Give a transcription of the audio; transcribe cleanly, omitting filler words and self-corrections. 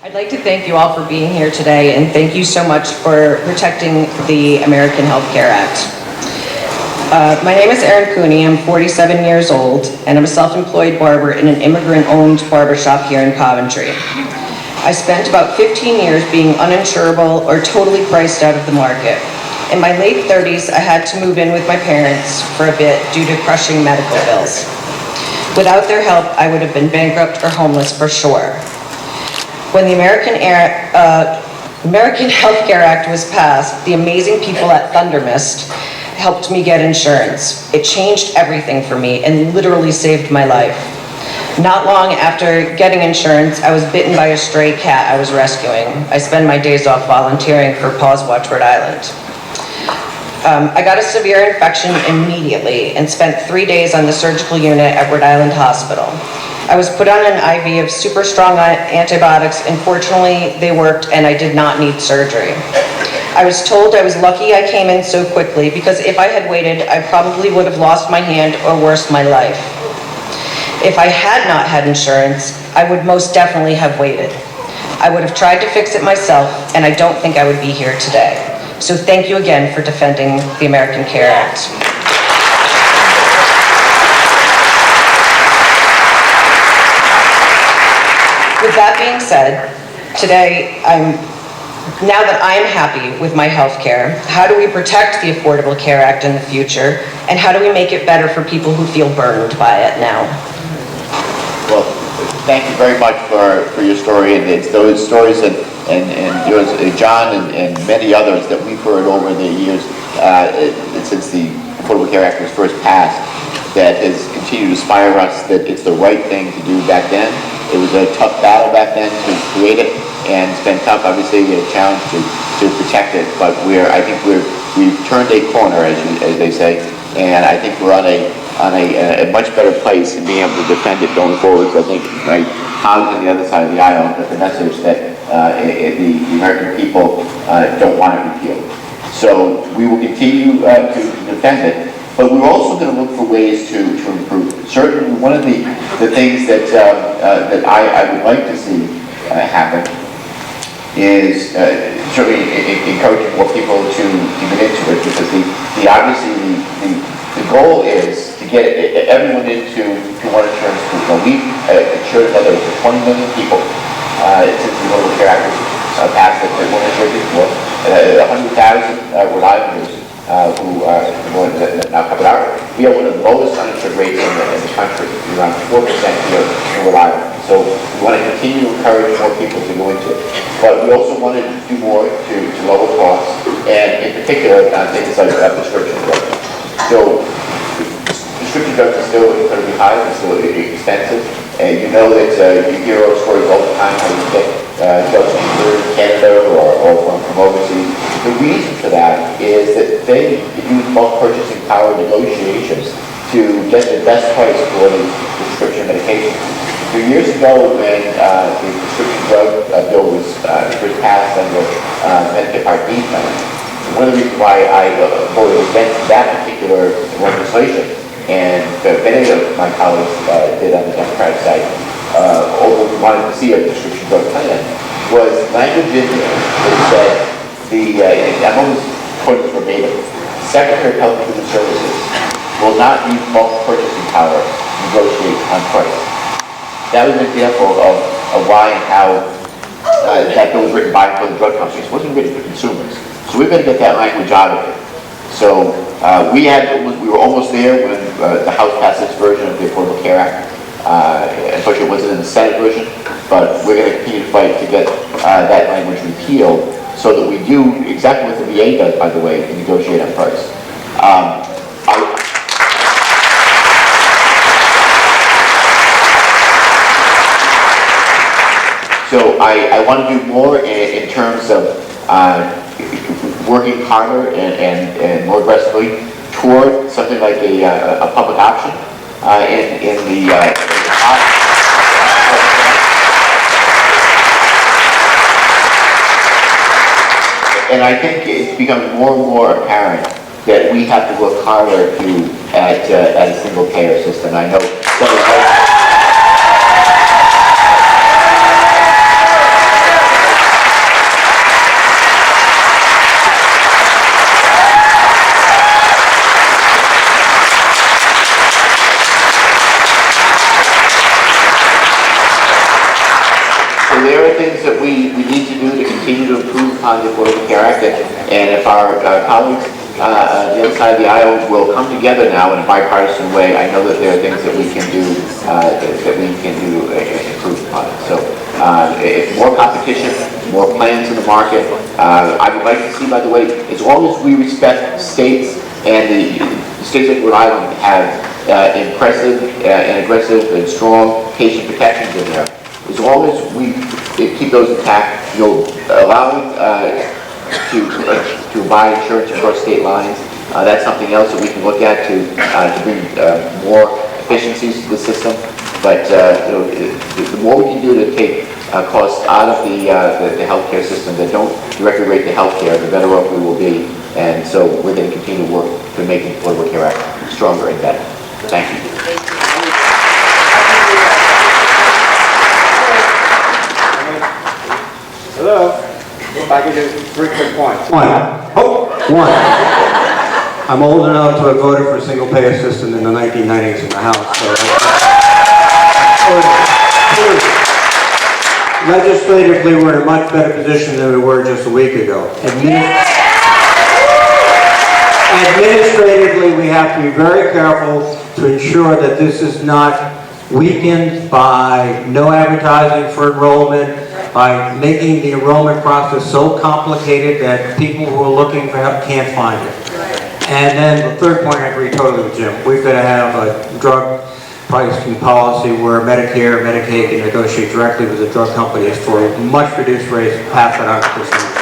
I'd like to thank you all for being here today, and thank you so much for protecting the American Health Care Act. My name is Erin Cooney. I'm 47 years old, and I'm a self-employed barber in an immigrant-owned barbershop here in Coventry. I spent about 15 years being uninsurable or totally priced out of the market. In my late 30s, I had to move in with my parents for a bit due to crushing medical bills. Without their help, I would have been bankrupt or homeless for sure. When the American Health Care Act was passed, the amazing people at Thundermist helped me get insurance. It changed everything for me and literally saved my life. Not long after getting insurance, I was bitten by a stray cat I was rescuing. I spend my days off volunteering for Paws Watch Rhode Island. I got a severe infection immediately and spent 3 days on the surgical unit at Rhode Island Hospital. I was put on an IV of super strong antibiotics, and fortunately they worked and I did not need surgery. I was told I was lucky I came in so quickly because if I had waited, I probably would have lost my hand or worse, my life. If I had not had insurance, I would most definitely have waited. I would have tried to fix it myself, and I don't think I would be here today. So thank you again for defending the American Care Act. With that being said, today, now that I am happy with my health care, how do we protect the Affordable Care Act in the future, and how do we make it better for people who feel burned by it now? Well, thank you very much for your story, and it's those stories and yours, John, and many others that we've heard over the years since the Affordable Care Act was first passed that has continued to inspire us that it's the right thing to do back then. It was a tough battle back then to create it, and it's been tough, obviously, a challenge to protect it. But I think we've turned a corner, as they say, and I think we're on a much better place in being able to defend it going forward. So I think my colleagues on the other side of the aisle got the message that the American people don't want it repealed. So we will continue to defend it. But we're also going to look for ways to improve it. Certainly, one of the things that I would like to see happen is certainly encouraging more people to get into it, because obviously the goal is to get everyone into one insurance group. Now, we've insured another 20 million people since the Affordable Care Act was passed. That one insured before 100,000 Rhode Islanders who are now covered out. We have one of the lowest uninsured rates in the country, around 4% here in Rhode Island. So we want to continue to encourage more people to go into it. But we also want to do more to lower costs, and in particular, things like prescription drugs. So prescription drugs are still incredibly high, and still expensive. And you know that you hear our stories all the time how you get drugs either in Canada or from overseas. The reason for that is that they use bulk purchasing power negotiations to get the best price for the prescription medication. 2 years ago, when the prescription drug bill was first passed under Medicare Part D plan, one of the reasons why I voted against that particular legislation, and many of my colleagues did on the Democratic side, although we wanted to see a prescription drug plan, was language in there that said, I'm almost quoting verbatim, Secretary of Health and Human Services will not use bulk purchasing power to negotiate on price. That was an example of why and how that bill was written by for the drug companies. It wasn't written for consumers. So we've got to get that language out of it. So we were almost there when the House passed its version of the Affordable Care Act. Unfortunately, it wasn't in the Senate version, but we're going to continue to fight to get that language repealed so that we do exactly what the VA does, by the way, to negotiate on price. So I want to do more in terms of working harder and more aggressively toward something like a public option in the and I think it's becoming more and more apparent that we have to work harder at a single payer system. I know some of there are things that we need to do to continue to improve upon the Affordable Care Act, and if our colleagues on the other side of the aisle will come together now in a bipartisan way, I know that there are things that we can do improve upon it. So if more competition, more plans in the market. I would like to see, by the way, as long as we respect states, and the states like Rhode Island have impressive and aggressive and strong patient protections in there. As long as we keep those intact, allowing to buy insurance across state lines, that's something else that we can look at to bring more efficiencies to the system. But the more we can do to take costs out of the healthcare system that don't directly relate to healthcare, the better off we will be. And so we're going to continue to work to make the Affordable Care Act stronger and better. Thank you. Hello. If I could do 3 quick points. One. I'm old enough to have voted for a single-payer system in the 1990s in the House. So legislatively, we're in a much better position than we were just a week ago. Administratively, we have to be very careful to ensure that this is not weakened by no advertising for enrollment, by making the enrollment process so complicated that people who are looking for help can't find it. And then the third point, I agree totally with Jim. We've got to have a drug pricing policy where Medicare, Medicaid can negotiate directly with the drug companies for much reduced rates, pass that on to consumers.